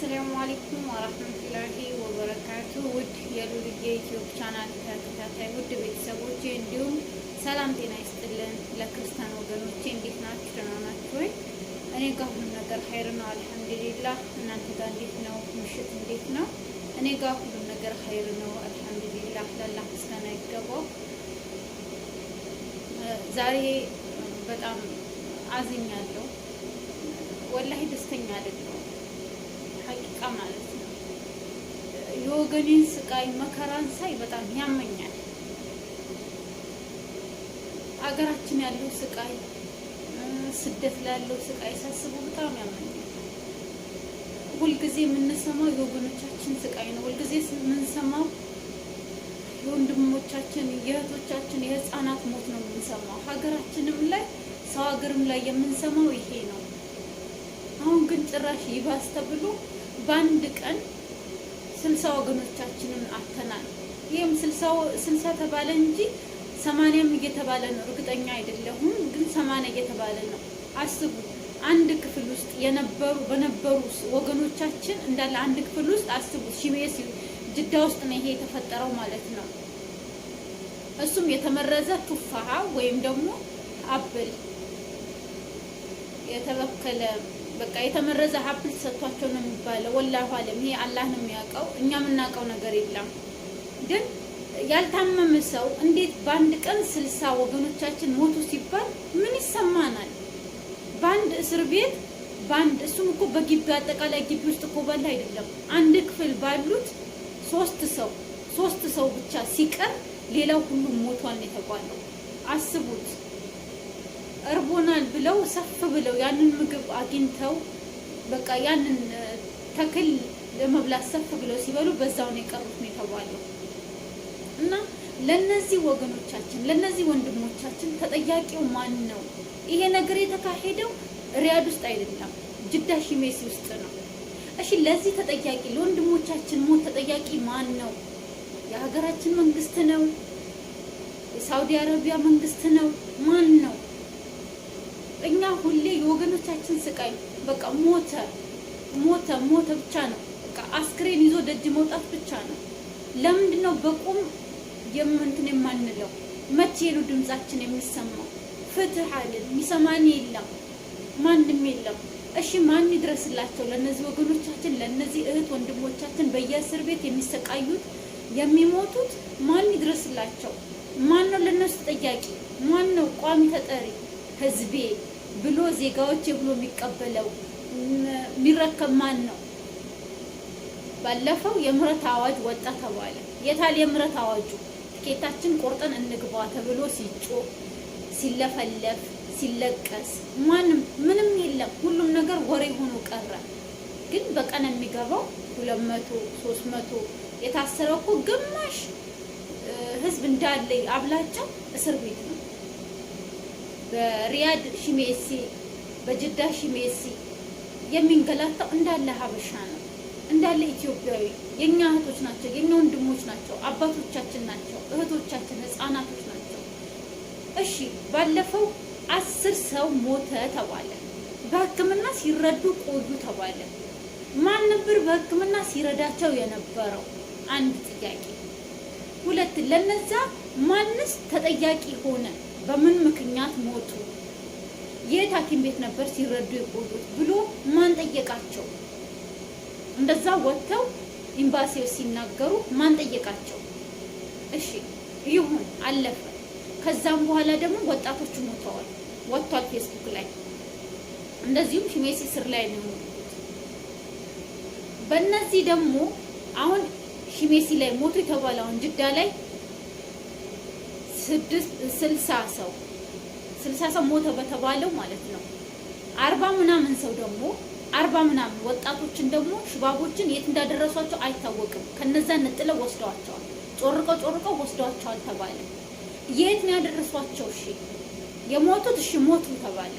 አሰላሙ አለይኩም ወራህመቱላሂ ወበረካቱ። ውድ የሉልዬ ዩቲዩብ ቻናል ተከታታይ ውድ ቤተሰቦቼ እንዲሁም ሰላም ጤና ይስጥልን። ለክርስቲያን ወገኖቼ እንዴት ናችሁ? ደህና ናችሁ ወይ? እኔ ጋር ሁሉ ነገር ኸይር ነው አልሐምዱሊላህ። እናንተ ጋር እንዴት ነው? ምሽት እንዴት ነው? እኔ ጋር ሁሉ ነገር ኸይር ነው አልሐምዱሊላህ። ለአላህ ምስጋና ይገባው። ዛሬ በጣም አዝኛለሁ። ወላሂ ደስተኛ አይደለሁም ሐቂቃ ማለት ነው። የወገኔን ስቃይ መከራን ሳይ በጣም ያመኛል። አገራችን ያለው ስቃይ፣ ስደት ላለው ስቃይ ሳስቡ በጣም ያመኛል። ሁልጊዜ የምንሰማው የወገኖቻችን ስቃይ ነው። ሁልጊዜ የምንሰማው የወንድሞቻችን፣ የእህቶቻችን፣ የህፃናት ሞት ነው የምንሰማው። ሀገራችንም ላይ ሰው ሀገርም ላይ የምንሰማው ይሄ ነው። አሁን ግን ጭራሽ ይባስ ተብሎ በአንድ ቀን 60 ወገኖቻችንን አተናል። ይህም 60 ተባለ እንጂ 80ም እየተባለ ነው። እርግጠኛ አይደለሁም ግን 80 እየተባለ ነው። አስቡ፣ አንድ ክፍል ውስጥ በነበሩ ወገኖቻችን እንዳለ አንድ ክፍል ውስጥ አስቡ። ሺሜሲ ጅዳ ውስጥ ነው ይሄ የተፈጠረው ማለት ነው። እሱም የተመረዘ ቱፋሃ ወይም ደግሞ አፕል የተበከለ በቃ የተመረዘ ሀብል ሰጥቷቸው ነው የሚባለው። ወላሂ አለም ይሄ አላህ ነው የሚያውቀው፣ እኛ የምናውቀው ነገር የለም። ግን ያልታመመ ሰው እንዴት በአንድ ቀን 60 ወገኖቻችን ሞቱ ሲባል ምን ይሰማናል? በአንድ እስር ቤት በአንድ እሱም እኮ በግቢ አጠቃላይ ግቢ ውስጥ እኮ ባለ አይደለም፣ አንድ ክፍል ባሉት ሶስት ሰው ብቻ ሲቀር ሌላው ሁሉ ሞቷል ነው የተባለው። አስቡት። እርቦናል ብለው ሰፍ ብለው ያንን ምግብ አግኝተው በቃ ያንን ተክል ለመብላት ሰፍ ብለው ሲበሉ በዛው ነው የቀሩት ነው የተባለው። እና ለነዚህ ወገኖቻችን ለነዚህ ወንድሞቻችን ተጠያቂው ማን ነው? ይሄ ነገር የተካሄደው ሪያድ ውስጥ አይደለም፣ ጅዳ ሺሜሲ ውስጥ ነው። እሺ ለዚህ ተጠያቂ ለወንድሞቻችን ሞት ተጠያቂ ማን ነው? የሀገራችን መንግስት ነው? የሳውዲ አረቢያ መንግስት ነው? ማን ነው? እኛ ሁሌ የወገኖቻችን ስቃይ በቃ ሞተ ብቻ ነው። በቃ አስክሬን ይዞ ደጅ መውጣት ብቻ ነው። ለምንድን ነው በቁም የማንለው? መቼ ነው ድምጻችን የሚሰማው? ፍትህ አለን፣ የሚሰማን የለም፣ ማንም የለም። እሺ ማን ይድረስላቸው ለነዚህ ወገኖቻችን፣ ለነዚህ እህት ወንድሞቻችን በየእስር ቤት የሚሰቃዩት የሚሞቱት? ማን ይድረስላቸው? ማን ነው ለነሱ ተጠያቂ? ማን ነው ቋሚ ተጠሪ? ህዝቤ ብሎ ዜጋዎች ብሎ የሚቀበለው የሚረከብ ማን ነው? ባለፈው የምህረት አዋጅ ወጣ ተባለ። የታል የምህረት አዋጁ? ትኬታችን ቆርጠን እንግባ ተብሎ ሲጮህ ሲለፈለፍ ሲለቀስ ምንም የለም። ሁሉም ነገር ወሬ ሆኖ ቀረ። ግን በቀን የሚገባው 200 300 የታሰረው እኮ ግማሽ ህዝብ እንዳለ አብላጫው እስር ቤት ነው። በሪያድ ሺሜሲ በጅዳ ሺሜሲ የሚንገላታው እንዳለ ሀበሻ ነው፣ እንዳለ ኢትዮጵያዊ። የኛ እህቶች ናቸው፣ የኛ ወንድሞች ናቸው፣ አባቶቻችን ናቸው፣ እህቶቻችን ህፃናቶች ናቸው። እሺ ባለፈው 10 ሰው ሞተ ተባለ። በህክምና ሲረዱ ቆዩ ተባለ። ማን ነበር በህክምና ሲረዳቸው የነበረው? አንድ ጥያቄ። ሁለት ለነዛ ማንስ ተጠያቂ ሆነ? በምን ምክንያት ሞቱ? የት ሐኪም ቤት ነበር ሲረዱ የቆዩት ብሎ ማን ጠየቃቸው? እንደዛ ወጥተው ኤምባሲው ሲናገሩ ማን ጠየቃቸው? እሺ ይሁን አለፈ። ከዛም በኋላ ደግሞ ወጣቶቹ ሞተዋል፣ ወጥቷል ፌስቡክ ላይ። እንደዚሁም ሺሜሲ ስር ላይ ነው የሞቱት። በእነዚህ ደግሞ አሁን ሺሜሲ ላይ ሞቱ የተባለውን ጅዳ ላይ 60 ሰው ሞተ በተባለው ማለት ነው። 40 ምናምን ሰው ደግሞ 40 ምናምን ወጣቶችን ደግሞ ሽባቦችን የት እንዳደረሷቸው አይታወቅም። ከነዛ ነጥለው ወስደዋቸዋል፣ ጮርቀው ወስደዋቸዋል ተባለ። የት ነው ያደረሷቸው? እሺ የሞቱት እሺ ሞቱ ተባለ።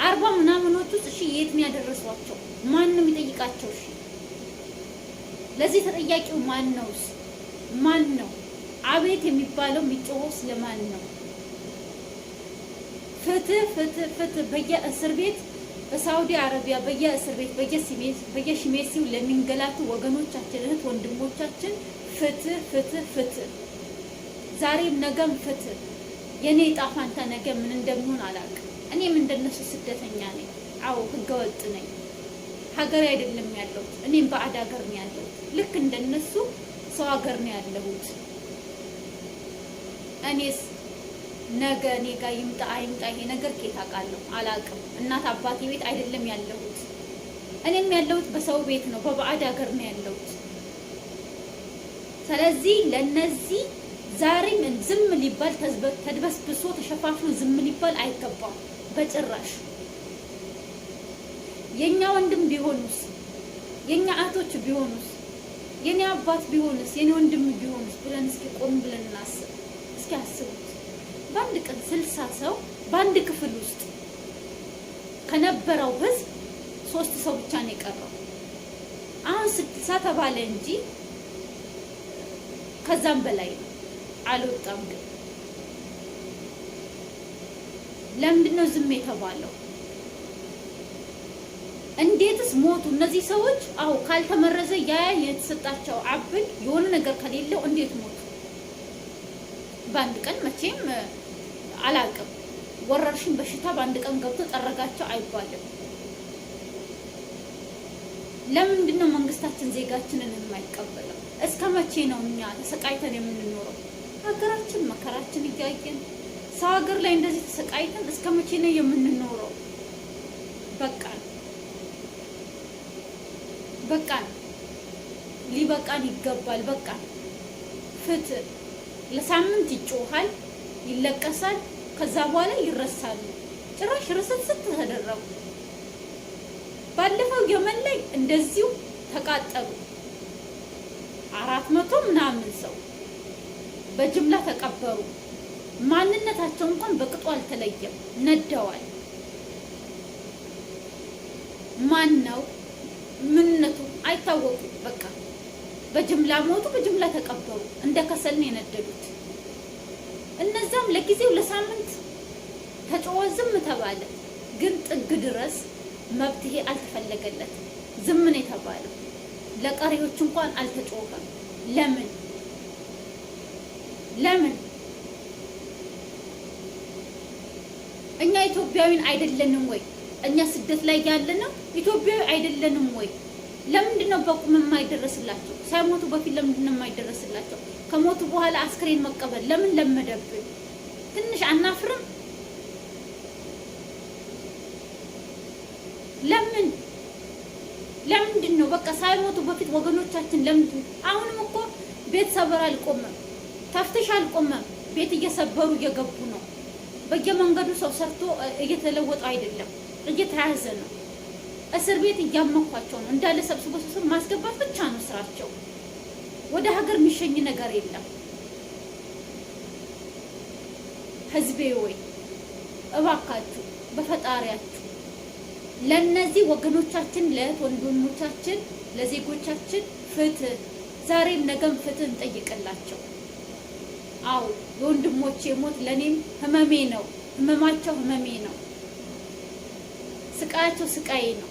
40 ምናምኖቹ እሺ የት ነው ያደረሷቸው? ማንም ይጠይቃቸው? እሺ ለዚህ ተጠያቂው ማን ነው? ማን ነው? አቤት የሚባለው የሚጮኸው ስለማን ነው? ፍትህ በየእስር ቤት በሳውዲ አረቢያ በየእስር ቤት በየሽሜሲው ለሚንገላቱ ወገኖቻችን እህት ወንድሞቻችን ፍትህ ፍትህ ፍትህ፣ ዛሬም ነገም ፍትህ። የኔ ዕጣ ፋንታ ነገ ምን እንደሚሆን አላውቅም። እኔም እንደነሱ ስደተኛ ነኝ። አዎ ህገወጥ ነኝ። ሀገሬ አይደለም ያለሁት፣ እኔም ባዕድ ሀገር ነው ያለሁት። ልክ እንደነሱ ሰው ሀገር ነው ያለሁት። እኔስ ነገ እኔ ጋር ይምጣ አይምጣ ይሄ ነገር ከየት አውቃለሁ? አላውቅም። እናት አባቴ ቤት አይደለም ያለሁት። እኔም ያለሁት በሰው ቤት ነው፣ በባዕድ ሀገር ነው ያለሁት። ስለዚህ ለነዚህ ዛሬም ዝም ሊባል ተድበስብሶ ተሸፋፍኖ ዝም ሊባል አይገባም በጭራሽ። የኛ ወንድም ቢሆኑስ፣ የኛ አቶች ቢሆኑስ፣ የኔ አባት ቢሆንስ፣ የኔ ወንድም ቢሆንስ ብለን እስኪ ቆም ብለን እናስብ። እስኪ አስቡት። በአንድ ቀን 60 ሰው በአንድ ክፍል ውስጥ ከነበረው ህዝብ 3 ሰው ብቻ ነው የቀረው። አሁን 60 ተባለ እንጂ ከዛም በላይ ነው። አልወጣም። ግን ለምንድን ነው ዝም የተባለው? እንዴትስ ሞቱ እነዚህ ሰዎች? አዎ ካልተመረዘ ያ የተሰጣቸው አብል የሆነ ነገር ከሌለው እንዴት ሞቱ? በአንድ ቀን መቼም አላውቅም። ወረርሽኝ በሽታ በአንድ ቀን ገብቶ ጠረጋቸው አይባልም። ለምንድን ነው መንግስታችን ዜጋችንን የማይቀበለው? እስከ መቼ ነው እኛ ተሰቃይተን የምንኖረው? ሀገራችን መከራችን እያየን ሰው ሀገር ላይ እንደዚህ ተሰቃይተን እስከ መቼ ነው የምንኖረው? በቃን በቃን፣ ሊበቃን ይገባል። በቃን። ፍትህ ለሳምንት ይጮሃል፣ ይለቀሳል፣ ከዛ በኋላ ይረሳሉ። ጭራሽ ርስስት ተደረጉ። ባለፈው የመን ላይ እንደዚሁ ተቃጠሉ። 400 ምናምን ሰው በጅምላ ተቀበሩ። ማንነታቸው እንኳን በቅጡ አልተለየም፣ ነደዋል። ማን ነው ምንነቱ አይታወቁም። በቃ በጅምላ ሞቱ፣ በጅምላ ተቀበሩ። እንደ ከሰል ነው የነደዱት። እነዛም ለጊዜው ለሳምንት ተጮኸ፣ ዝም ተባለ። ግን ጥግ ድረስ መብትሄ አልተፈለገለት፣ ዝም ነው የተባለው። ለቀሪዎች እንኳን አልተጮኸም። ለምን ለምን? እኛ ኢትዮጵያዊን አይደለንም ወይ? እኛ ስደት ላይ ያለነው ኢትዮጵያዊ አይደለንም ወይ? ለምንድን ነው በቁም የማይደረስላቸው? ሳይሞቱ በፊት ለምንድን ነው የማይደረስላቸው? ከሞቱ በኋላ አስክሬን መቀበል ለምን ለመደብን? ትንሽ አናፍርም? ለምንድን ነው በቃ ሳይሞቱ በፊት ወገኖቻችን ለምንድን? አሁንም እኮ ቤት ሰበር አልቆመም፣ ተፍትሽ አልቆመም። ቤት እየሰበሩ እየገቡ ነው። በየመንገዱ ሰው ሰርቶ እየተለወጠ አይደለም፣ እየተያዘ ነው። እስር ቤት እያመኳቸው ነው። እንዳለ ሰብስቦ ማስገባት ብቻ ነው ስራቸው። ወደ ሀገር የሚሸኝ ነገር የለም። ህዝቤ ወይ እባካችሁ በፈጣሪያችሁ ለነዚህ ወገኖቻችን፣ ለእህት ወንድሞቻችን፣ ለዜጎቻችን ፍትህ፣ ዛሬም ነገም ፍትህ እንጠይቅላቸው። አዎ የወንድሞቼ ሞት ለኔም ህመሜ ነው፣ ህመማቸው ህመሜ ነው፣ ስቃያቸው ስቃዬ ነው፣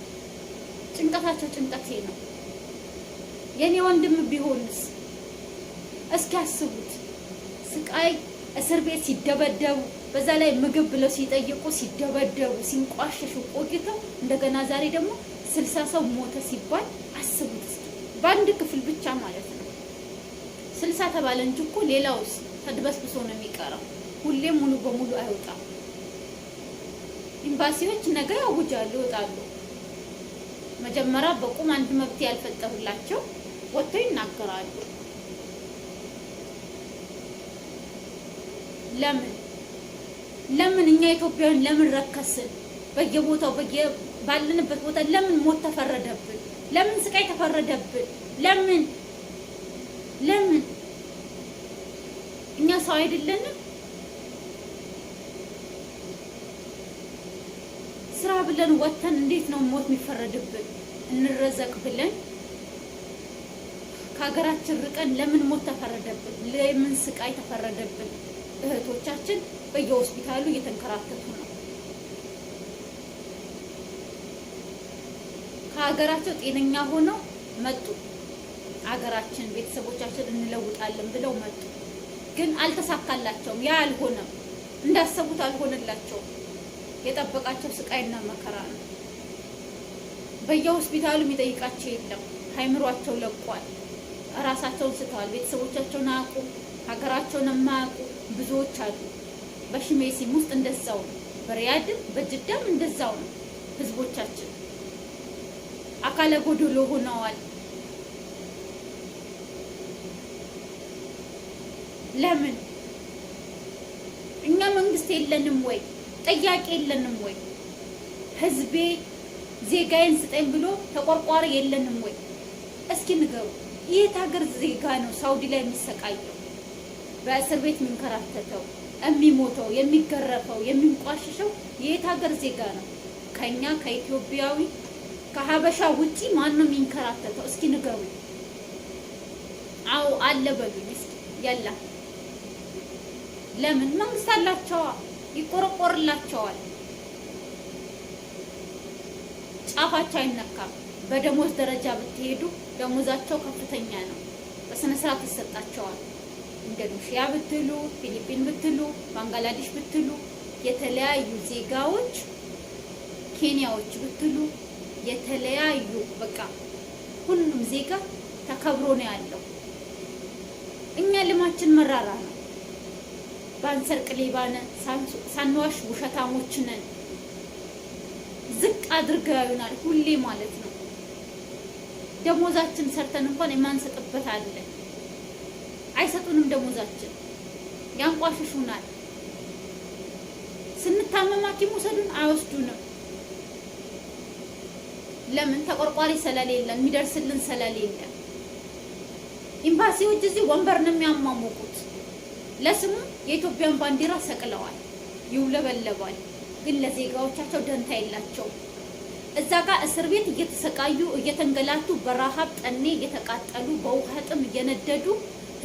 ጭንቀታቸው ጭንቀቴ ነው። የኔ ወንድም ቢሆንስ እስኪ አስቡት። ስቃይ እስር ቤት ሲደበደቡ፣ በዛ ላይ ምግብ ብለው ሲጠይቁ ሲደበደቡ ሲንቋሸሹ ቆይተው እንደገና ዛሬ ደግሞ 60 ሰው ሞተ ሲባል አስቡት እስኪ። በአንድ ክፍል ብቻ ማለት ነው 60 ተባለ እንጂ እኮ ሌላውስ ተድበስብሶ ነው የሚቀረው። ሁሌም ሙሉ በሙሉ አይወጣም። ኤምባሲዎች ነገ ያውጃሉ፣ ይወጣሉ። መጀመሪያ በቁም አንድ መብት ያልፈጠሩላቸው ወጥተው ይናገራሉ። ለምን እኛ ኢትዮጵያውያን ለምን ረከስን? በየቦታው ባለንበት ቦታ ለምን ሞት ተፈረደብን? ለምን ስቃይ ተፈረደብን? ለምን እኛ ሰው አይደለንም? ስራ ብለን ወተን እንዴት ነው ሞት የሚፈረድብን? እንረዘቅ ብለን ከሀገራችን ርቀን ለምን ሞት ተፈረደብን? ለምን ስቃይ ተፈረደብን? እህቶቻችን በየሆስፒታሉ እየተንከራተቱ ነው። ከሀገራቸው ጤነኛ ሆነው መጡ። ሀገራችን ቤተሰቦቻችን እንለውጣለን ብለው መጡ። ግን አልተሳካላቸውም። ያ አልሆነም፣ እንዳሰቡት አልሆነላቸውም። የጠበቃቸው ስቃይና መከራ ነው። በየሆስፒታሉ የሚጠይቃቸው የለም። ሃይምሯቸው ለቋል። ራሳቸውን ስተዋል። ቤተሰቦቻቸውን አያውቁ፣ ሀገራቸውን የማያውቁ ብዙዎች አሉ። በሽሜሲም ውስጥ እንደዛው ነው። በሪያድም በጅዳም እንደዛው ነው። ህዝቦቻችን አካለ ጎዶሎ ሆነዋል። ለምን? እኛ መንግስት የለንም ወይ? ጠያቂ የለንም ወይ? ህዝቤ ዜጋዬን ስጠኝ ብሎ ተቆርቋሪ የለንም ወይ? እስኪ ንገሩ። የት ሀገር ዜጋ ነው ሳውዲ ላይ የሚሰቃየው፣ በእስር ቤት የሚንከራተተው፣ የሚሞተው፣ የሚገረፈው፣ የሚንቋሽሸው? የት ሀገር ዜጋ ነው? ከኛ ከኢትዮጵያዊ ከሀበሻ ውጪ ማን ነው የሚንከራተተው? እስኪ ንገሩ። አዎ አለ በሉኝ እስኪ። ያላ ለምን? መንግስት አላቸዋ፣ ይቆረቆርላቸዋል። ጫፋቸው አይነካም። በደሞዝ ደረጃ ብትሄዱ ደሞዛቸው ከፍተኛ ነው። በስነ ስርዓት ይሰጣቸዋል። ኢንዶኔሺያ ብትሉ፣ ፊሊፒን ብትሉ፣ ባንግላዴሽ ብትሉ፣ የተለያዩ ዜጋዎች ኬንያዎች ብትሉ፣ የተለያዩ በቃ ሁሉም ዜጋ ተከብሮ ነው ያለው። እኛ ልማችን መራራ ነው። ባንሰርቅ ሌባ ነን፣ ሳንዋሽ ውሸታሞች ነን። ዝቅ አድርገው ያዩናል ሁሌ ማለት ነው። ደሞዛችን ሰርተን እንኳን የማንሰጥበት አለ። አይሰጡንም ደሞዛችን፣ ያንቋሽሹናል። ስንታመም ሐኪም ወሰዱን አይወስዱንም። ለምን? ተቆርቋሪ ስለሌለን፣ የሚደርስልን ስለሌለን። ኤምባሲዎች እዚህ ወንበር ነው የሚያሟሙቁት። ለስሙ የኢትዮጵያን ባንዲራ ሰቅለዋል፣ ይውለበለባል። ግን ለዜጋዎቻቸው ደንታ የላቸው። እዛ ጋር እስር ቤት እየተሰቃዩ እየተንገላቱ በረሃብ ጠኔ እየተቃጠሉ በውሃ ጥም እየነደዱ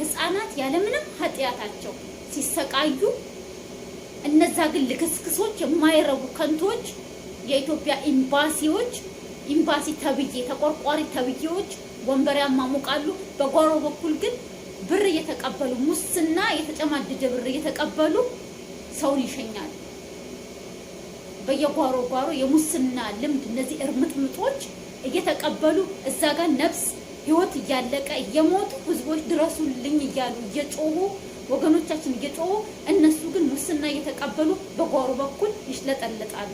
ህፃናት ያለምንም ኃጢአታቸው ሲሰቃዩ፣ እነዛ ግን ልክስክሶች የማይረቡ ከንቶች የኢትዮጵያ ኤምባሲዎች ኤምባሲ ተብዬ ተቆርቋሪ ተብዬዎች ወንበር ያማሙቃሉ። በጓሮ በኩል ግን ብር እየተቀበሉ ሙስና የተጨማደደ ብር እየተቀበሉ ሰውን ይሸኛሉ። በየጓሮ ጓሮ የሙስና ልምድ እነዚህ እርምጥምጦች እየተቀበሉ እዛ ጋር ነፍስ ህይወት እያለቀ እየሞቱ ህዝቦች ድረሱልኝ እያሉ እየጮሁ ወገኖቻችን እየጮሁ፣ እነሱ ግን ሙስና እየተቀበሉ በጓሮ በኩል ይሽለጠለጣሉ፣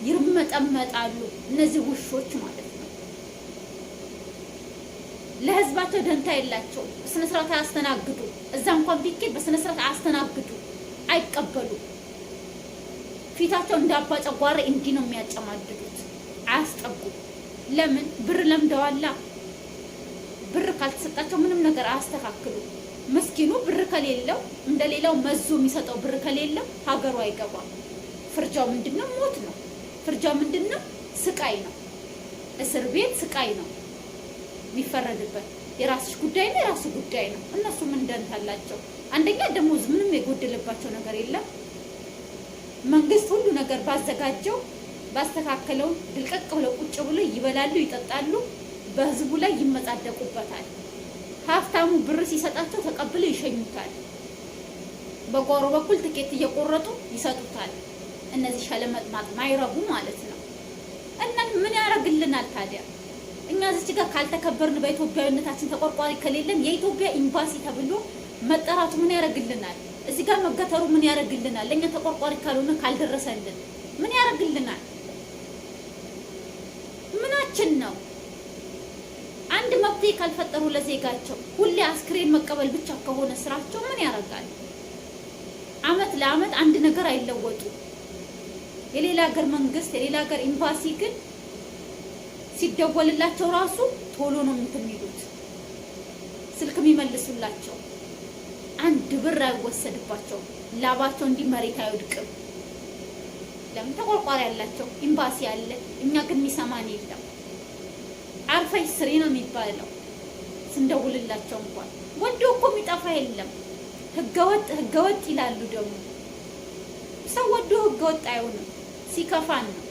ይርመጠመጣሉ። እነዚህ ውሾች ማለት ነው። ለህዝባቸው ደንታ የላቸው። በስነ ስርዓት አያስተናግዱ። እዛ እንኳን ቢኬድ በስነ ስርዓት አያስተናግዱ፣ አይቀበሉ። ፊታቸው እንደ አባ ጨጓራ እንዲህ ነው የሚያጨማድዱት። አያስጠጉ። ለምን? ብር ለምደዋላ። ብር ካልተሰጣቸው ምንም ነገር አያስተካክሉ። ምስኪኑ ብር ከሌለው እንደሌላው መዞ የሚሰጠው ብር ከሌለው ሀገሩ አይገባም። ፍርጃው ምንድነው? ሞት ነው። ፍርጃው ምንድነው? ስቃይ ነው። እስር ቤት ስቃይ ነው የሚፈረድበት። የራስሽ ጉዳይ ነው፣ የራሱ ጉዳይ ነው። እነሱ ምን ደንታላቸው? አንደኛ ደሞዝ ምንም የጎደለባቸው ነገር የለም። መንግስት ሁሉ ነገር ባዘጋጀው ባስተካከለው ድልቀቅ ብለው ቁጭ ብለው ይበላሉ፣ ይጠጣሉ፣ በህዝቡ ላይ ይመጻደቁበታል። ሀብታሙ ብር ሲሰጣቸው ተቀብለው ይሸኙታል። በጓሮ በኩል ትኬት እየቆረጡ ይሰጡታል። እነዚህ ሸለመጥማጥ ማይረቡ ማለት ነው። እና ምን ያደርግልናል ታዲያ? እኛ እዚህ ጋር ካልተከበርን፣ በኢትዮጵያዊነታችን ተቆርቋሪ ከሌለን የኢትዮጵያ ኤምባሲ ተብሎ መጠራቱ ምን ያደርግልናል? እዚህ ጋር መገተሩ ምን ያደርግልናል? ለኛ ተቆርቋሪ ካልሆነ ካልደረሰልን ምን ያደርግልናል? ምናችን ነው? አንድ መፍትሄ ካልፈጠሩ ለዜጋቸው ሁሌ አስክሬን መቀበል ብቻ ከሆነ ስራቸው ምን ያደርጋል? አመት ለአመት አንድ ነገር አይለወጡ። የሌላ ሀገር መንግስት የሌላ ሀገር ኤምባሲ ግን ሲደወልላቸው ራሱ ቶሎ ነው የሚሉት፣ ስልክ የሚመልሱላቸው። አንድ ብር አይወሰድባቸው፣ ላባቸው እንዲህ መሬት አይወድቅም። ለምን? ተቆርቋሪ ያላቸው ኤምባሲ አለ። እኛ ግን የሚሰማን የለም። አርፈሽ ስሪ ነው የሚባለው ስንደውልላቸው። እንኳን ወዶ እኮ የሚጠፋ የለም። ህገወጥ ይላሉ። ደግሞ ሰው ወዶ ህገወጥ አይሆንም፣ ሲከፋን ነው።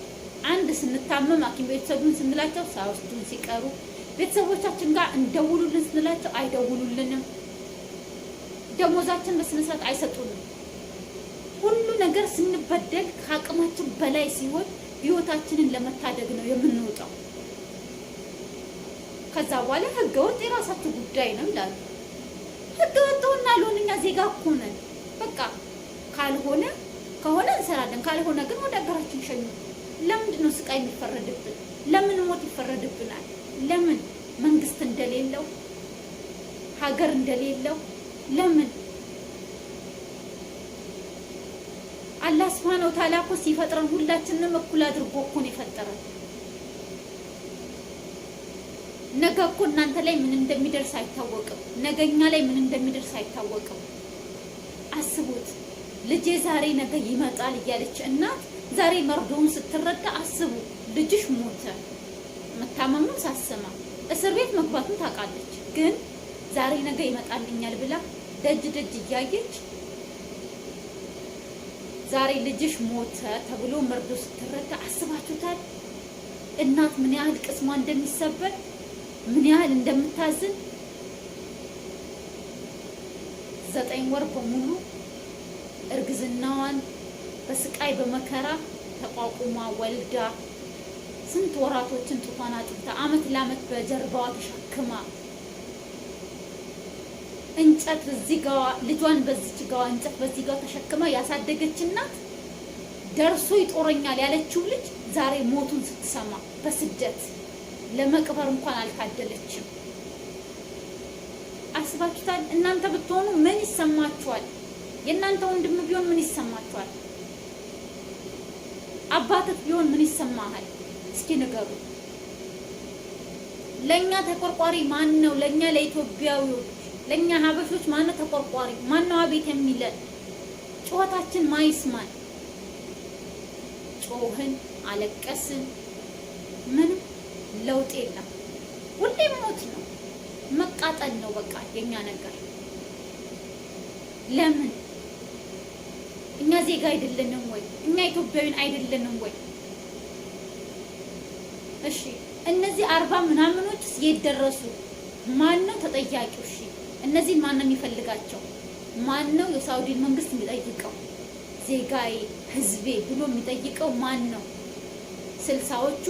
አንድ ስንታመም ሐኪም ቤት ሰዱን ስንላቸው ሳይወስዱን ሲቀሩ፣ ቤተሰቦቻችን ጋር እንደውሉልን ስንላቸው አይደውሉልንም። ደሞዛችን በስነ ስርዓት አይሰጡንም። ሁሉ ነገር ስንበደል ከአቅማችን በላይ ሲሆን ህይወታችንን ለመታደግ ነው የምንወጣው። ከዛ በኋላ ህገወጥ የራሳችሁ ጉዳይ ነው ይላሉ። ህገወጥ ሆና አልሆነኛ ዜጋ እኮ ነን። በቃ ካልሆነ ከሆነ እንሰራለን፣ ካልሆነ ግን ወደ ሀገራችን ሸኙ። ለምንድን ነው ስቃይ የሚፈረድብን? ለምን ሞት ይፈረድብናል? ለምን መንግስት እንደሌለው ሀገር እንደሌለው ለምን? አላህ ሱብሓነሁ ወተዓላ እኮ ሲፈጥረን ሁላችንንም እኩል አድርጎ እኮ ነው የፈጠረን። ነገ እኮ እናንተ ላይ ምን እንደሚደርስ አይታወቅም። ነገኛ ላይ ምን እንደሚደርስ አይታወቅም። አስቡት። ልጄ ዛሬ ነገ ይመጣል እያለች እናት ዛሬ መርዶውን ስትረዳ አስቡ። ልጅሽ ሞተ፣ መታመሙን ሳሰማ እስር ቤት መግባቱን ታውቃለች። ግን ዛሬ ነገ ይመጣልኛል ብላ ደጅ ደጅ እያየች ዛሬ ልጅሽ ሞተ ተብሎ መርዶ ስትረዳ አስባችሁታል? እናት ምን ያህል ቅስሟ እንደሚሰበር ምን ያህል እንደምታዝን። 9 ወር በሙሉ እርግዝናዋን በስቃይ በመከራ ተቋቁማ ወልዳ ስንት ወራቶችን ጡቷን አጥብታ አመት ለአመት በጀርባዋ ተሸክማ እንጨት እዚህ ጋር ልጇን በዚህ ጋር እንጨት በዚህ ጋር ተሸክማ ያሳደገች እናት ደርሶ ይጦረኛል ያለችው ልጅ ዛሬ ሞቱን ስትሰማ በስደት ለመቅበር እንኳን አልታደለችም። አስባችሁታል? እናንተ ብትሆኑ ምን ይሰማችኋል? የእናንተ ወንድም ቢሆን ምን ይሰማችኋል? አባትህ ቢሆን ምን ይሰማሃል? እስኪ ንገሩ። ለኛ ተቆርቋሪ ማን ነው? ለኛ ለኢትዮጵያዊዎች ለኛ ሀበሾች ማን ነው ተቆርቋሪ? ማን ነው አቤት የሚለን? ጩኸታችን ማይስማን። ጮህን፣ አለቀስን፣ ምንም ለውጥ የለም። ሁሌም ሞት ነው፣ መቃጠል ነው በቃ የኛ ነገር። ለምን? እኛ ዜጋ አይደለንም ወይ? እኛ ኢትዮጵያዊን አይደለንም ወይ? እሺ እነዚህ 40 ምናምኖችስ የት ደረሱ? ማን ነው ተጠያቂው? እሺ እነዚህ ማን ነው የሚፈልጋቸው? ማን ነው የሳውዲን መንግስት የሚጠይቀው? ዜጋዬ ህዝቤ ብሎ የሚጠይቀው ማን ነው? 60ዎቹ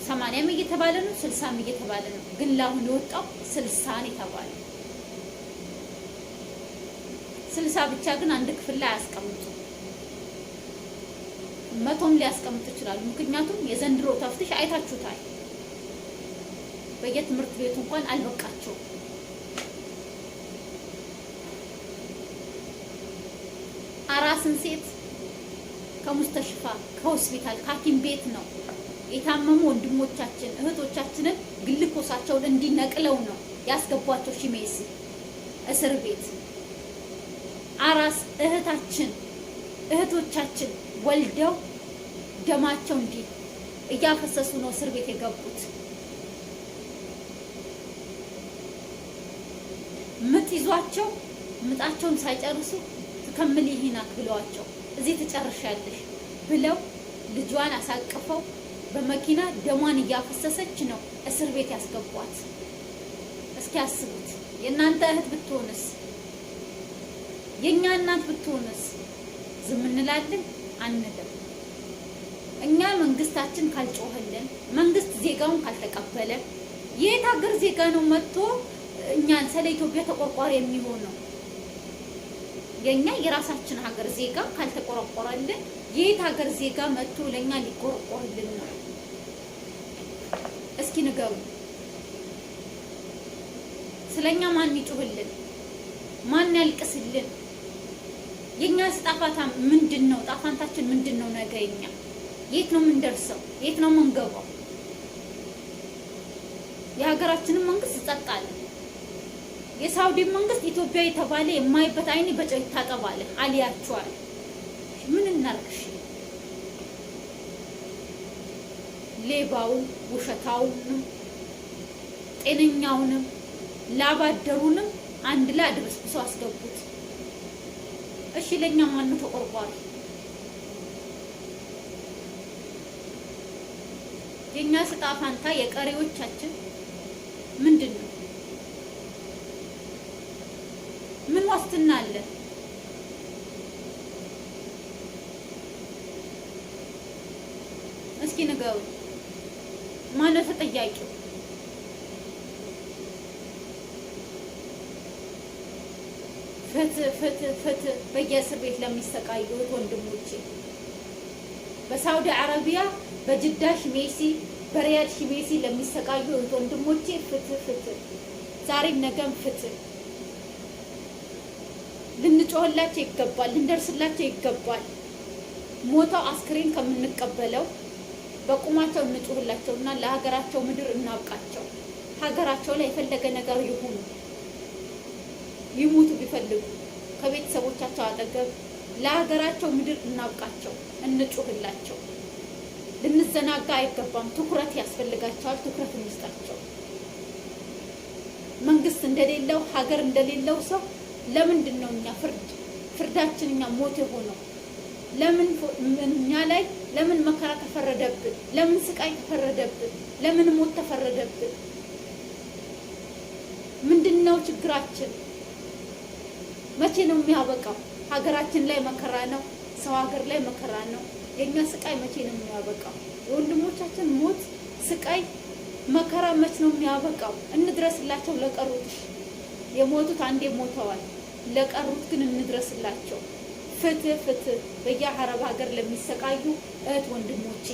80ም እየተባለ ነው፣ 60ም እየተባለ ነው። ግን ለአሁን የወጣው 60 ነው የተባለ። 60 ብቻ ግን አንድ ክፍል ላይ አያስቀምጡ፣ 100ም ሊያስቀምጡ ይችላሉ። ምክንያቱም የዘንድሮ ተፍትሽ አይታችሁታል። በየትምህርት ቤቱ እንኳን አልበቃቸውም። አራስን ሴት ከሙስተሽፋ ከሆስፒታል ከሐኪም ቤት ነው የታመሙ ወንድሞቻችን እህቶቻችንን ግልኮሳቸውን እንዲነቅለው ነው ያስገቧቸው ሺሜሲ እስር ቤት። አራስ እህቶቻችን ወልደው ደማቸው እንዲህ እያፈሰሱ ነው እስር ቤት የገቡት። ምጥ ይዟቸው ምጣቸውን ሳይጨርሱ ትከምልይናክ ብለዋቸው እዚህ ትጨርሻለሽ ብለው ልጇን አሳቅፈው በመኪና ደሟን እያፈሰሰች ነው እስር ቤት ያስገቧት። እስኪ አስቡት። የእናንተ እህት ብትሆንስ? የኛ እናት ብትሆንስ? ዝም እንላለን? አንልም። እኛ መንግስታችን ካልጮህልን፣ መንግስት ዜጋውን ካልተቀበለ፣ የት ሀገር ዜጋ ነው መጥቶ እኛን ስለ ኢትዮጵያ ተቆርቋሪ የሚሆነው? የኛ የራሳችን ሀገር ዜጋ ካልተቆረቆረልን የት ሀገር ዜጋ መጥቶ ለኛ ሊቆረቆርልን ነው? እስኪ ንገሩ። ስለኛ ማን ይጮህልን? ማን ያልቅስልን? የኛ ስጣፋታ ምንድነው? ጣፋንታችን ምንድነው? ነገ የኛ የት ነው የምንደርሰው? የት ነው የምንገባው? የሀገራችንን መንግስት ጸጥታለ። የሳውዲ መንግስት ኢትዮጵያ የተባለ የማይበት አይኔ በጨው ይታጠባል። አሊያችኋል። ምን እናርግሽ? ሌባውን፣ ውሸታውንም፣ ጤነኛውንም ላባደሩንም አንድ ላይ አድበስብሰው አስገቡት። እሺ ለኛ ማን ነው ተቆርቋሪ? የኛ ዕጣ ፈንታ የቀሪዎቻችን ምንድን ነው? ምን ዋስትና አለ? እስኪ ንገሩ። ማነው ተጠያቂው? ፍትህ ፍትህ ፍትህ በየእስር ቤት ለሚሰቃዩት ወንድሞቼ፣ በሳውዲ አረቢያ በጅዳ ሺሜሲ በሪያድ ሺሜሲ ለሚሰቃዩት ወንድሞቼ ፍትህ ፍትህ፣ ዛሬም ነገም ፍትህ። ልንጮህላቸው ይገባል፣ ልንደርስላቸው ይገባል። ሞተው አስክሬን ከምንቀበለው በቁማቸው እንጮህላቸውና ለሀገራቸው ምድር እናብቃቸው። ሀገራቸው ላይ የፈለገ ነገር ይሁኑ፣ ይሙቱ ቢፈልጉ ከቤተሰቦቻቸው አጠገብ ለሀገራቸው ምድር እናብቃቸው፣ እንጮህላቸው። ልንዘናጋ አይገባም። ትኩረት ያስፈልጋቸዋል። ትኩረት እንስጣቸው። መንግስት እንደሌለው ሀገር እንደሌለው ሰው ለምንድን ነው እኛ ፍርዳችን እኛ ሞት የሆነው? ለምን እኛ ላይ ለምን መከራ ተፈረደብን? ለምን ስቃይ ተፈረደብን? ለምን ሞት ተፈረደብን? ምንድነው ችግራችን? መቼ ነው የሚያበቃው? ሀገራችን ላይ መከራ ነው፣ ሰው ሀገር ላይ መከራ ነው። የኛ ስቃይ መቼ ነው የሚያበቃው? የወንድሞቻችን ሞት፣ ስቃይ፣ መከራ መቼ ነው የሚያበቃው? እንድረስላቸው። ለቀሩት የሞቱት አንዴ ሞተዋል። ለቀሩት ግን እንድረስላቸው። ፍትህ ፍትህ በየአረብ ሀገር ለሚሰቃዩ እህት ወንድሞቼ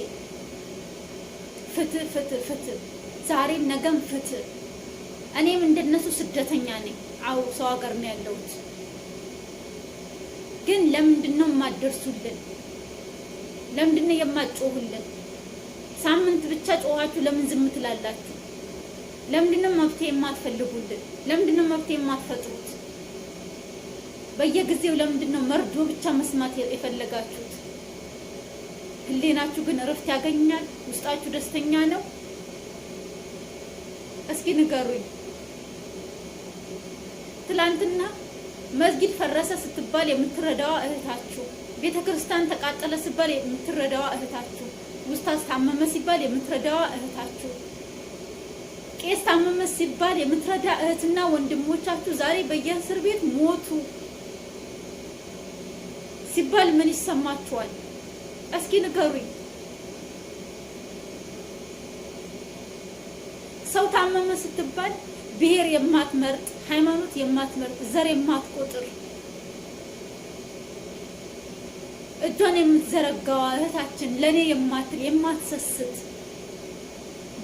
ፍትህ ፍትህ ፍትህ፣ ዛሬም ነገም ፍትህ። እኔም እንደነሱ ስደተኛ ነኝ። አዎ ሰው ሀገር ነው ያለሁት። ግን ለምንድን ነው የማትደርሱልን? ለምንድን ነው የማትጮሁልን? ሳምንት ብቻ ጮኻችሁ ለምን ዝም ትላላችሁ? ለምንድን ነው መፍትሄ የማትፈልጉልን? ለምንድን ነው መፍትሄ የማትፈጥሩት? በየጊዜው ለምንድን ነው መርዶ ብቻ መስማት የፈለጋችሁት? ህሊናችሁ ግን እረፍት ያገኛል? ውስጣችሁ ደስተኛ ነው? እስኪ ንገሩኝ። ትላንትና መስጊድ ፈረሰ ስትባል የምትረዳዋ እህታችሁ፣ ቤተክርስቲያን ተቃጠለ ሲባል የምትረዳዋ እህታችሁ፣ ኡስታዝ ታመመ ሲባል የምትረዳዋ እህታችሁ፣ ቄስ ታመመ ሲባል የምትረዳ እህትና ወንድሞቻችሁ ዛሬ በየእስር ቤት ሞቱ ሲባል ምን ይሰማችኋል? እስኪ ንገሩኝ። ሰው ታመመ ስትባል ብሔር የማትመርጥ፣ ሃይማኖት የማትመርጥ፣ ዘር የማትቆጥር እጇን የምትዘረጋዋ እህታችን፣ ለኔ የማትል የማትሰስት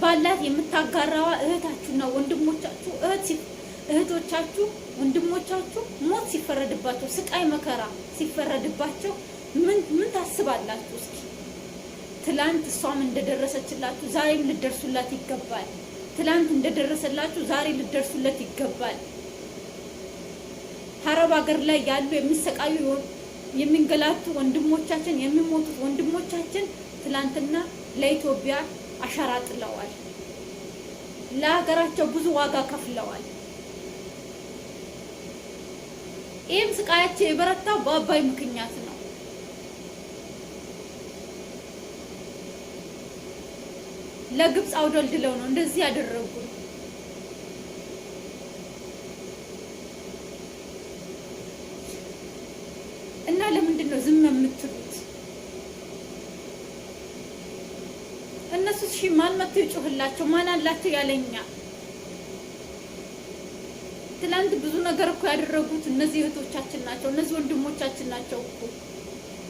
ባላት የምታጋራዋ እህታችሁና ወንድሞቻችሁ እህቶቻችሁ ወንድሞቻችሁ ሞት ሲፈረድባቸው፣ ስቃይ መከራ ሲፈረድባቸው ምን ታስባላችሁ? እስኪ ትላንት እሷም እንደደረሰችላችሁ ዛሬም ልደርሱላት ይገባል። ትላንት እንደደረሰላችሁ ዛሬ ልደርሱለት ይገባል። አረብ ሀገር ላይ ያሉ የሚሰቃዩ የሚንገላቱ ወንድሞቻችን፣ የሚሞቱት ወንድሞቻችን ትላንትና ለኢትዮጵያ አሻራ ጥለዋል። ለሀገራቸው ብዙ ዋጋ ከፍለዋል። ይህም ስቃያቸው የበረታው በአባይ ምክንያት ነው። ለግብፅ አውደልድለው ነው እንደዚህ ያደረጉ። እና ለምንድን ነው ዝም የምትሉት? እነሱ ማን መጥቶ ይጮህላቸው? ማን አላቸው ያለኛ? ትላንት ብዙ ነገር እኮ ያደረጉት እነዚህ እህቶቻችን ናቸው፣ እነዚህ ወንድሞቻችን ናቸው እኮ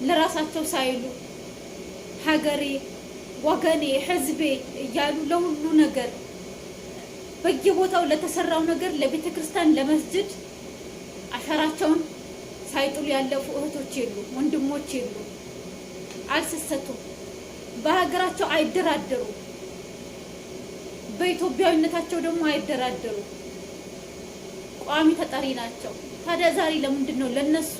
ለራሳቸው ሳይሉ ሀገሬ፣ ወገኔ፣ ህዝቤ እያሉ ለሁሉ ነገር በየቦታው ለተሰራው ነገር ለቤተ ክርስቲያን፣ ለመስጅድ አሻራቸውን ሳይጥሉ ያለፉ እህቶች የሉ፣ ወንድሞች የሉ። አልሰሰቱም። በሀገራቸው አይደራደሩ፣ በኢትዮጵያዊነታቸው ደግሞ አይደራደሩ። ቋሚ ተጠሪ ናቸው። ታዲያ ዛሬ ለምንድን ነው ለነሱ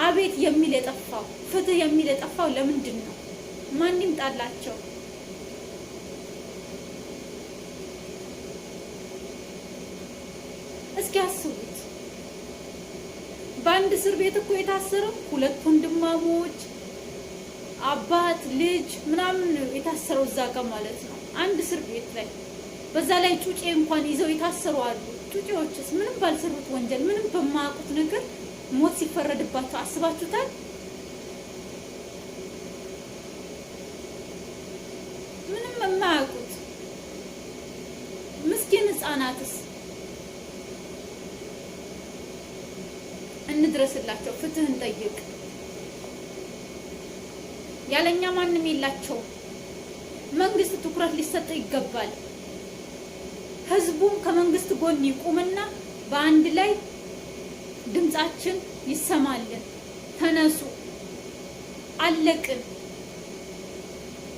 አቤት የሚል የጠፋው? ፍትህ የሚል የጠፋው ለምንድን ነው? ማን ይምጣላቸው? እስኪ አስቡት። በአንድ እስር ቤት እኮ የታሰረው ሁለት ወንድማሞች አባት ልጅ ምናምን የታሰረው እዛ ጋር ማለት ነው። አንድ እስር ቤት ላይ በዛ ላይ ጩጬ እንኳን ይዘው የታሰሩ አሉ። ጩጬዎችስ ምንም ባልሰሩት ወንጀል ምንም በማያውቁት ነገር ሞት ሲፈረድባቸው አስባችሁታል? ምንም የማያውቁት ምስኪን ህፃናትስ እንድረስላቸው፣ ፍትህ እንጠይቅ። ያለኛ ማንም የላቸውም። መንግስት ትኩረት ሊሰጥ ይገባል። ህዝቡም ከመንግስት ጎን ይቁምና በአንድ ላይ ድምጻችን ይሰማልን። ተነሱ። አለቅን።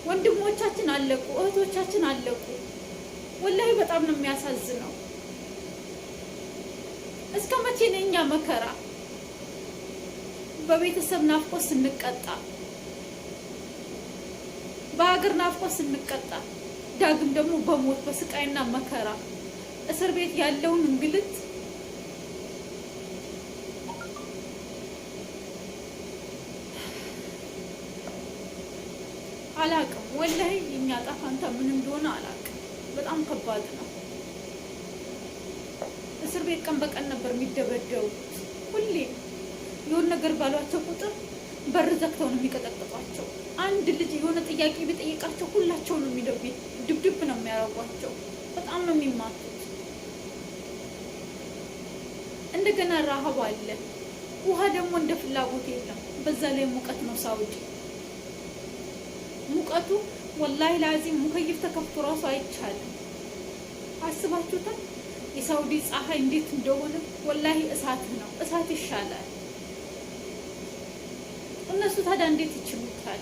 ወንድሞቻችን አለቁ፣ እህቶቻችን አለቁ። ወላሂ በጣም ነው የሚያሳዝነው። እስከ መቼ ነው እኛ መከራ በቤተሰብ ናፍቆት ስንቀጣ፣ በሀገር ናፍቆት ስንቀጣ፣ ዳግም ደግሞ በሞት በስቃይና መከራ እስር ቤት ያለውን እንግልት አላቅም። ወላሂ እኛ ጣፋንታ ምን እንደሆነ አላቅም። በጣም ከባድ ነው። እስር ቤት ቀን በቀን ነበር የሚደበደቡት። ሁሌ የሆነ ነገር ባሏቸው ቁጥር በር ዘግተው ነው የሚቀጠቅጧቸው። አንድ ልጅ የሆነ ጥያቄ ቢጠይቃቸው ሁላቸው ነው ድብድብ ነው የሚያረጓቸው። በጣም ነው የሚማቱት። እንደገና ረሃብ አለ። ውሃ ደግሞ እንደ ፍላጎት የለም። በዛ ላይ ሙቀት ነው ሳውዲ። ሙቀቱ ወላሂ ላዚም ሙከይፍ ተከፍቶ ራሱ አይቻልም። አስባችሁታል? የሳውዲ ፀሐይ እንዴት እንደሆነ ወላሂ እሳት ነው። እሳት ይሻላል። እነሱ ታዲያ እንዴት ይችሉታል?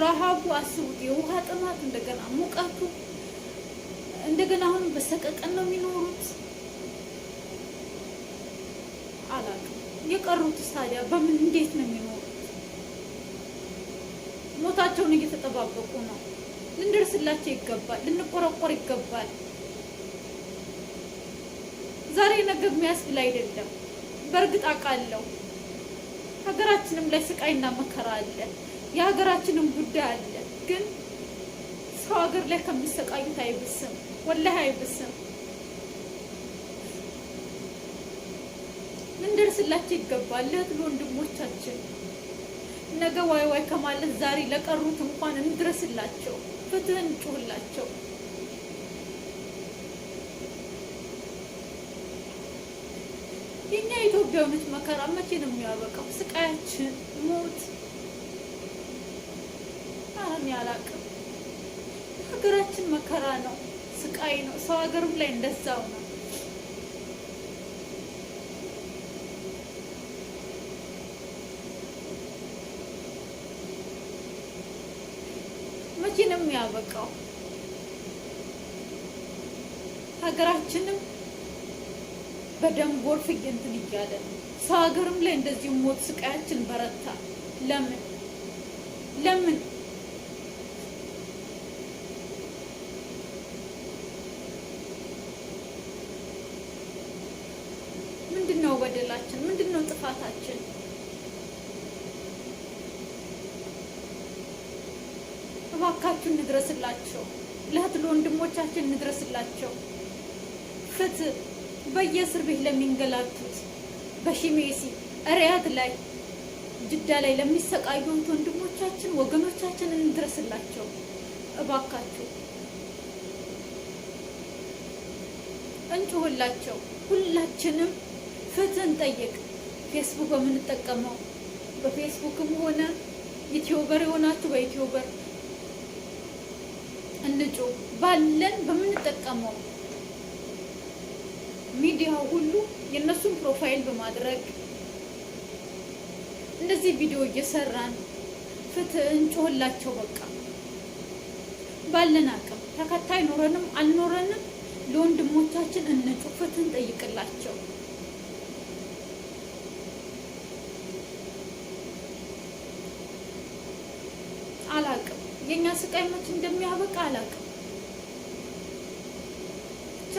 ረሃቡ አስቡት። የውሃ ጥማት፣ እንደገና ሙቀቱ፣ እንደገና አሁን በሰቀቀን ነው የሚኖሩት። አላውቅም። የቀሩትስ ታዲያ በምን እንዴት ነው የሚኖሩት? ሞታቸውን እየተጠባበቁ ነው። ልንደርስላቸው ይገባል። ልንቆረቆር ይገባል። ዛሬ ነገ የሚያስብል አይደለም። በእርግጥ አውቃለሁ ሀገራችንም ላይ ስቃይና መከራ አለ። የሀገራችንም ጉዳይ አለ። ግን ሰው ሀገር ላይ ከሚሰቃዩት አይብስም። ወላሂ አይብስም። ልንደርስላቸው ይገባል። ለእህት ወንድሞቻችን ነገ ዋይ ዋይ ከማለት ዛሬ ለቀሩት እንኳን እንድረስላቸው፣ ፍትህ እንጩህላቸው። የኛ ኢትዮጵያውያኖች መከራ መቼ ነው የሚያበቃው? ስቃያችን፣ ሞት አሁን ያላቅም። ሀገራችን መከራ ነው፣ ስቃይ ነው። ሰው ሀገርም ላይ እንደዛው ነው። መቼ ነው የሚያበቃው? ሀገራችንም በደም ጎርፍ እንትን እያለ ነው። ሰው ሀገርም ላይ እንደዚሁ ሞት፣ ስቃያችን በረታ። ለምን ምንድነው በደላችን? ምንድነው ጥፋታችን? እባካችሁ እንድረስላቸው። ለእህት ለወንድሞቻችን እንድረስላቸው። ፍትህ በየእስር ቤት ለሚንገላቱት፣ በሺሜሲ ሪያድ ላይ፣ ጅዳ ላይ ለሚሰቃዩት ወንድሞቻችን ወገኖቻችን እንድረስላቸው እባካችሁ። እንጩህላቸው። ሁላችንም ፍትህ እንጠይቅ። ፌስቡክ በምንጠቀመው በፌስቡክም ሆነ ዩቲዩበር የሆናችሁ በዩቲዩበር እንጩህ። ባለን በምንጠቀመው ሚዲያው ሁሉ የነሱን ፕሮፋይል በማድረግ እንደዚህ ቪዲዮ እየሰራን ፍትህ እንጮህላቸው። በቃ ባለን አቅም ተከታይ ኖረንም አልኖረንም ለወንድሞቻችን እንጩህ፣ ፍትህ እንጠይቅላቸው። አላቅም የኛ ስቃይ መች እንደሚያበቃ አላቅም። ብቻ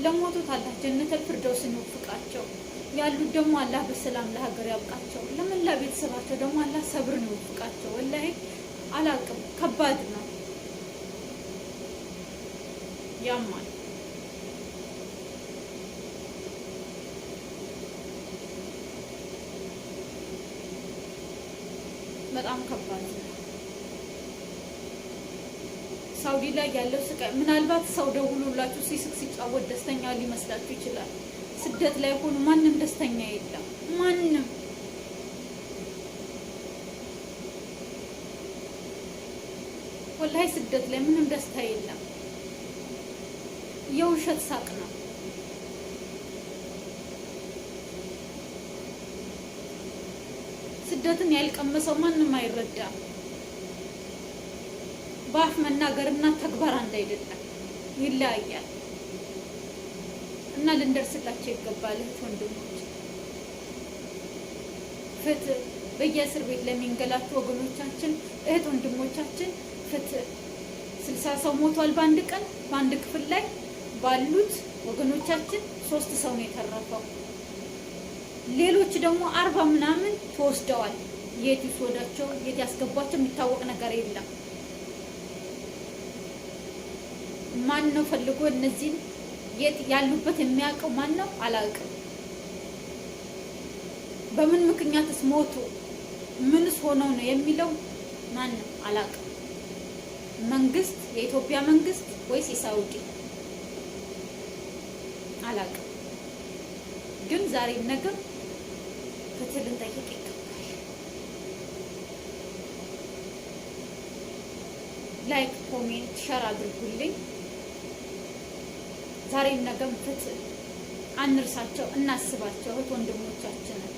ለሞቱት አላህ ጀነተል ፊርደውስን ይወፍቃቸው። ያሉት ደግሞ አላህ በሰላም ለሀገር ያብቃቸው። ለመላ ቤተሰባቸው ደግሞ አላህ ሰብርን ይወፍቃቸው። ወላሂ አላቅም፣ ከባድ ነው፣ ያማል። በጣም ከባድ ነው። ሳውዲ ላይ ያለው ስቃይ ምናልባት ሰው ደውሎላችሁ ሲስቅ ሲጫወት ደስተኛ ሊመስላችሁ ይችላል። ስደት ላይ ሆኖ ማንም ደስተኛ የለም። ማንም ወላሂ ስደት ላይ ምንም ደስታ የለም። የውሸት ሳቅ ነው። ስደትን ያልቀመሰው ማንም አይረዳም። በአፍ መናገርና ተግባር አንድ አይደለም፣ ይለያያል። እና ልንደርስላቸው ይገባል። እህት ወንድሞች፣ ፍትህ በየእስር ቤት ለሚንገላቱ ወገኖቻችን፣ እህት ወንድሞቻችን ፍትህ። 60 ሰው ሞቷል በአንድ ቀን በአንድ ክፍል ላይ ባሉት ወገኖቻችን 3 ሰው ነው የተረፈው። ሌሎች ደግሞ 40 ምናምን ተወስደዋል። የት ይወስዳቸው የት ያስገቧቸው የሚታወቅ ነገር የለም። ማን ነው ፈልጎ እነዚህን የት ያሉበት የሚያውቀው ማን ነው? አላውቅም። በምን ምክንያትስ ሞቱ? ምንስ ሆነው ነው የሚለው ማን ነው? አላውቅም። መንግስት፣ የኢትዮጵያ መንግስት ወይስ የሳውዲ? አላውቅም። ግን ዛሬ ነገር ፍትህ ልንጠይቅ ይገባል። ላይክ፣ ኮሜንት፣ ሸር አድርጉልኝ። ዛሬም ነገም ፍትህ አንርሳቸው፣ እናስባቸው እህት ወንድሞቻችንን።